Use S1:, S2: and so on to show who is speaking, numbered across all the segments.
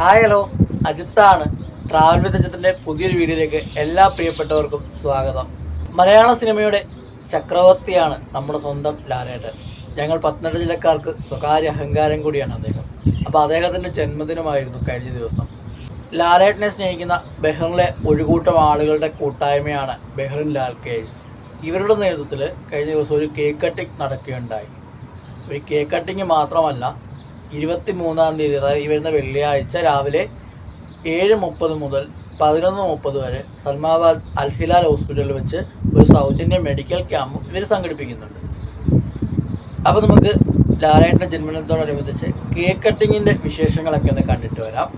S1: Hi hello, അജിത്താണ്. Travel with അജിത്തിൻ്റെ പുതിയൊരു വീഡിയോയിലേക്ക് എല്ലാ പ്രിയപ്പെട്ടവർക്കും സ്വാഗതം. മലയാള സിനിമയുടെ ചക്രവർത്തിയാണ് നമ്മുടെ സ്വന്തം ലാലേട്ടൻ. ഞങ്ങൾ പത്തനംതിട്ട ജില്ലക്കാർക്ക് സ്വകാര്യ അഹങ്കാരം കൂടിയാണ് അദ്ദേഹം. അപ്പോൾ അദ്ദേഹത്തിൻ്റെ ജന്മദിനമായിരുന്നു കഴിഞ്ഞ ദിവസം. ലാലേട്ടനെ സ്നേഹിക്കുന്ന ബഹ്റിനിലെ ഒരു കൂട്ടം ആളുകളുടെ കൂട്ടായ്മയാണ് ബഹ്റിൻ ലാൽക്കേഴ്സ്. ഇവരുടെ നേതൃത്വത്തിൽ കഴിഞ്ഞ ദിവസം ഒരു കേക്ക് കട്ടിങ് നടക്കുകയുണ്ടായി. ഈ കേക്ക് കട്ടിങ് മാത്രമല്ല, 23-ാം തീയതി, അതായത് ഈ വരുന്ന വെള്ളിയാഴ്ച രാവിലെ 7:30 മുതൽ 11:30 വരെ സൽമാബാദ് അൽഹിലാൽ ഹോസ്പിറ്റലിൽ വെച്ച് ഒരു സൗജന്യ മെഡിക്കൽ ക്യാമ്പും ഇവർ സംഘടിപ്പിക്കുന്നുണ്ട്. അപ്പോൾ നമുക്ക് ലാലേട്ടൻ്റെ ജന്മദിനത്തോടനുബന്ധിച്ച് കേക്ക് കട്ടിങ്ങിൻ്റെ വിശേഷങ്ങളൊക്കെ ഒന്ന് കണ്ടിട്ട് വരാം.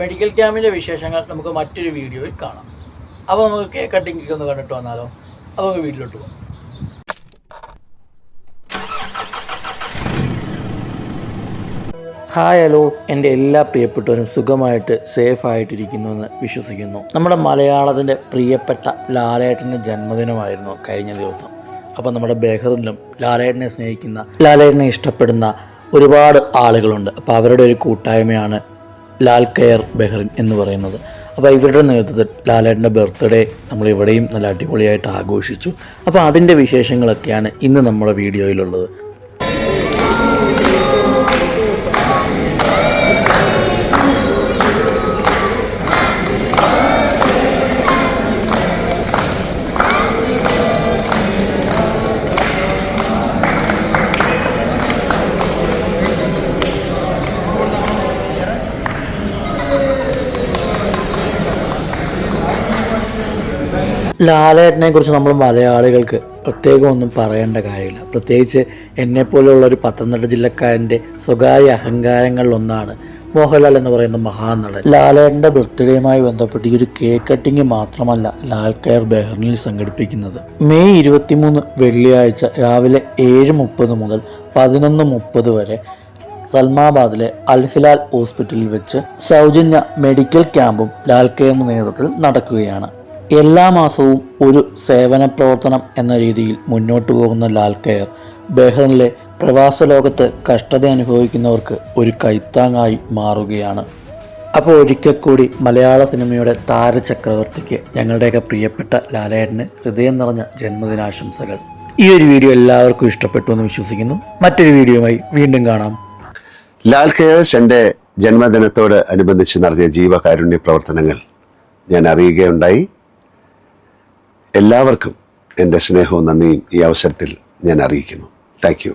S1: മെഡിക്കൽ ക്യാമ്പിൻ്റെ വിശേഷങ്ങൾ നമുക്ക് മറ്റൊരു വീഡിയോയിൽ കാണാം. അപ്പോൾ നമുക്ക് കേക്ക് കട്ടിങ്ങൊക്കെ ഒന്ന് കണ്ടിട്ട് വന്നാലോ? അപ്പോൾ നമുക്ക് വീട്ടിലോട്ട് പോകാം. ഹായ് ഹലോ, എൻ്റെ എല്ലാ പ്രിയപ്പെട്ടവരും സുഖമായിട്ട് സേഫായിട്ടിരിക്കുന്നുവെന്ന് വിശ്വസിക്കുന്നു. നമ്മുടെ മലയാളത്തിൻ്റെ പ്രിയപ്പെട്ട ലാലേട്ടൻ്റെ ജന്മദിനമായിരുന്നു കഴിഞ്ഞ ദിവസം. അപ്പോൾ നമ്മുടെ ബഹ്റിനിലും ലാലേട്ടനെ സ്നേഹിക്കുന്ന, ലാലേട്ടനെ ഇഷ്ടപ്പെടുന്ന ഒരുപാട് ആളുകളുണ്ട്. അപ്പോൾ അവരുടെ ഒരു കൂട്ടായ്മയാണ് ലാൽ കെയർ ബഹ്റിൻ എന്ന് പറയുന്നത്. അപ്പോൾ ഇവരുടെ നേതൃത്വത്തിൽ ലാലേട്ടൻ്റെ ബർത്ത്ഡേ നമ്മളിവിടെയും നല്ല അടിപൊളിയായിട്ട് ആഘോഷിച്ചു. അപ്പോൾ അതിൻ്റെ വിശേഷങ്ങളൊക്കെയാണ് ഇന്ന് നമ്മുടെ വീഡിയോയിലുള്ളത്. ലാലേട്ടനെ കുറിച്ച് നമ്മൾ മലയാളികൾക്ക് പ്രത്യേകം ഒന്നും പറയേണ്ട കാര്യമില്ല. പ്രത്യേകിച്ച് എന്നെപ്പോലെയുള്ള ഒരു പത്തനംതിട്ട ജില്ലക്കാരൻ്റെ സ്വകാര്യ അഹങ്കാരങ്ങളിലൊന്നാണ് മോഹൻലാൽ എന്ന് പറയുന്ന മഹാനടൻ. ലാലേട്ടൻ്റെ ബർത്ത്ഡേയുമായി ബന്ധപ്പെട്ട് ഈ ഒരു കേക്ക് കട്ടിങ് മാത്രമല്ല ലാൽ കെയർ ബഹ്റിനിൽ സംഘടിപ്പിക്കുന്നത്. മെയ് 23 വെള്ളിയാഴ്ച രാവിലെ 7:30 മുതൽ 11:30 വരെ സൽമാബാദിലെ അൽഹിലാൽ ഹോസ്പിറ്റലിൽ വെച്ച് സൗജന്യ മെഡിക്കൽ ക്യാമ്പും ലാൽ കെയറിന്റെ നേതൃത്വത്തിൽ നടക്കുകയാണ്. എല്ലാ മാസവും ഒരു സേവന പ്രവർത്തനം എന്ന രീതിയിൽ മുന്നോട്ട് പോകുന്ന ലാൽ കെയർ ബഹ്റിനിലെ പ്രവാസ ലോകത്ത് കഷ്ടത അനുഭവിക്കുന്നവർക്ക് ഒരു കൈത്താങ്ങായി മാറുകയാണ്. അപ്പോൾ ഒരിക്കൽ കൂടി മലയാള സിനിമയുടെ താരചക്രവർത്തിക്ക് ഞങ്ങളുടെയൊക്കെ പ്രിയപ്പെട്ട ലാലേട്ടന് ഹൃദയം നിറഞ്ഞ ജന്മദിനാശംസകൾ. ഈ ഒരു വീഡിയോ എല്ലാവർക്കും ഇഷ്ടപ്പെട്ടു എന്ന് വിശ്വസിക്കുന്നു. മറ്റൊരു വീഡിയോയുമായി വീണ്ടും കാണാം.
S2: ലാൽ കെയേഴ്സ് എൻ്റെ ജന്മദിനത്തോട് അനുബന്ധിച്ച് നടത്തിയ ജീവകാരുണ്യ പ്രവർത്തനങ്ങൾ ഞാൻ അറിയുകയുണ്ടായി. എല്ലാവർക്കും എൻ്റെ സ്നേഹവും നന്ദിയും ഈ അവസരത്തിൽ ഞാൻ അറിയിക്കുന്നു. Thank you.